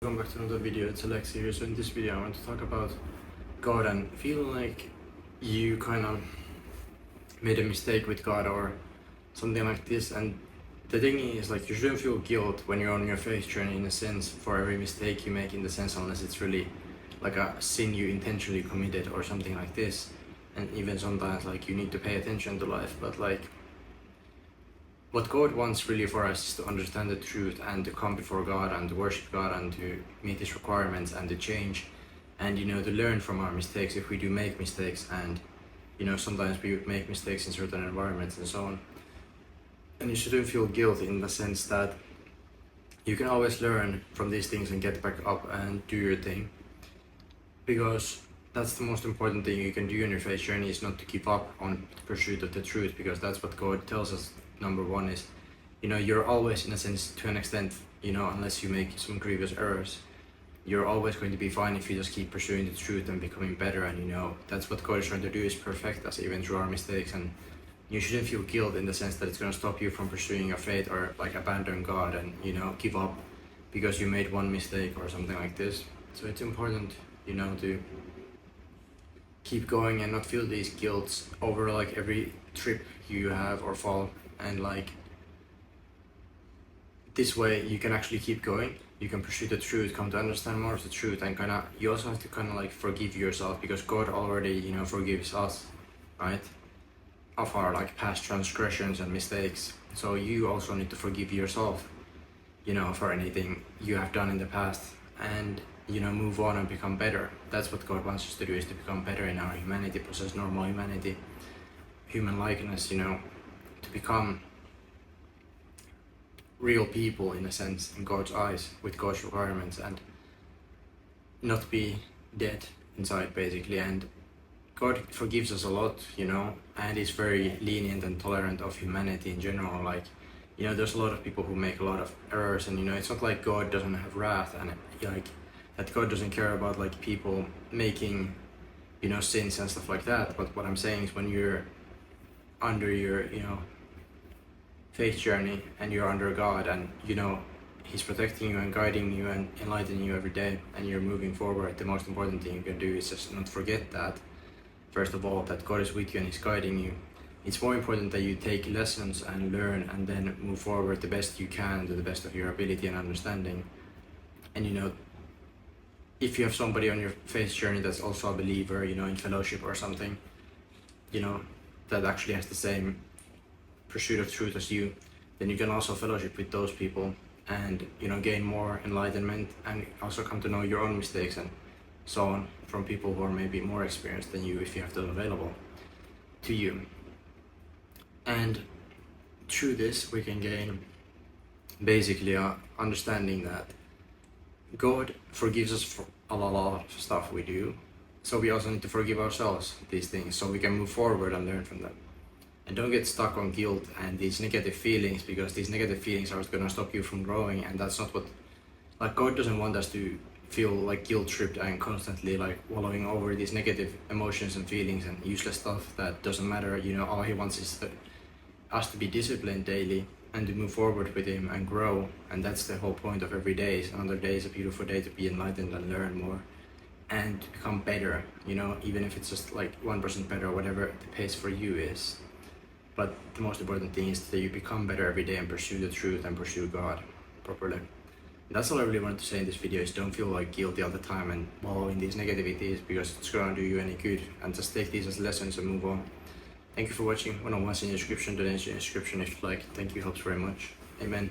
Welcome back to another video. It's Aleksi here. So in this video I want to talk about God and feeling like you kind of made a mistake with God or something like this. And the thing is, like, you shouldn't feel guilt when you're on your faith journey, in a sense, for every mistake you make, in the sense, unless it's really like a sin you intentionally committed or something like this. And even sometimes, like, you need to pay attention to life, but like, what God wants really for us is to understand the truth and to come before God and to worship God and to meet His requirements and to change and, to learn from our mistakes if we do make mistakes. And, sometimes we make mistakes in certain environments and so on. And you shouldn't feel guilt, in the sense that you can always learn from these things and get back up and do your thing. Because that's the most important thing you can do in your faith journey, is not to give up on the pursuit of the truth, because that's what God tells us. Number one is, you're always, in a sense, to an extent, unless you make some grievous errors, you're always going to be fine if you just keep pursuing the truth and becoming better. And that's what God is trying to do, is perfect us even through our mistakes. And you shouldn't feel guilt in the sense that it's going to stop you from pursuing your faith or like abandon God and give up because you made one mistake or something like this. So it's important to keep going and not feel these guilts over like every trip you have or fall. And like, this way you can actually keep going, you can pursue the truth, come to understand more of the truth, and you also have to like forgive yourself, because God already forgives us, right, of our like past transgressions and mistakes. So you also need to forgive yourself for anything you have done in the past, and move on and become better. That's what God wants us to do, is to become better in our humanity, possess normal humanity, human likeness, to become real people, in a sense, in God's eyes, with God's requirements, and not be dead inside, basically. And God forgives us a lot, and is very lenient and tolerant of humanity in general. Like, there's a lot of people who make a lot of errors, and it's not like God doesn't have wrath, and like that God doesn't care about like people making sins and stuff like that. But what I'm saying is, when you're under your faith journey and you're under God, and He's protecting you and guiding you and enlightening you every day, and you're moving forward, the most important thing you can do is just not forget that, first of all, that God is with you and He's guiding you. It's more important that you take lessons and learn, and then move forward the best you can, to the best of your ability and understanding. And if you have somebody on your faith journey that's also a believer, in fellowship or something, that actually has the same pursuit of truth as you, then you can also fellowship with those people and gain more enlightenment, and also come to know your own mistakes and so on from people who are maybe more experienced than you, if you have them available to you. And through this we can gain basically a understanding that God forgives us for a lot of stuff we do, so we also need to forgive ourselves these things, so we can move forward and learn from them. And don't get stuck on guilt and these negative feelings, because these negative feelings are going to stop you from growing. And that's not what, like, God doesn't want us to feel like guilt tripped and constantly like wallowing over these negative emotions and feelings and useless stuff that doesn't matter. All He wants is us to be disciplined daily and to move forward with Him and grow. And that's the whole point of every day. Another day is a beautiful day to be enlightened and learn more and to become better, even if it's just like 1% better, whatever the pace for you is. But the most important thing is that you become better every day and pursue the truth and pursue God properly. That's all I really wanted to say in this video, is don't feel like guilty all the time and wallow in these negativities, because it's gonna do you any good. And just take these as lessons and move on. Thank you for watching. One-on-ones in the description, donations in the description if you like. Thank you, helps very much. Amen.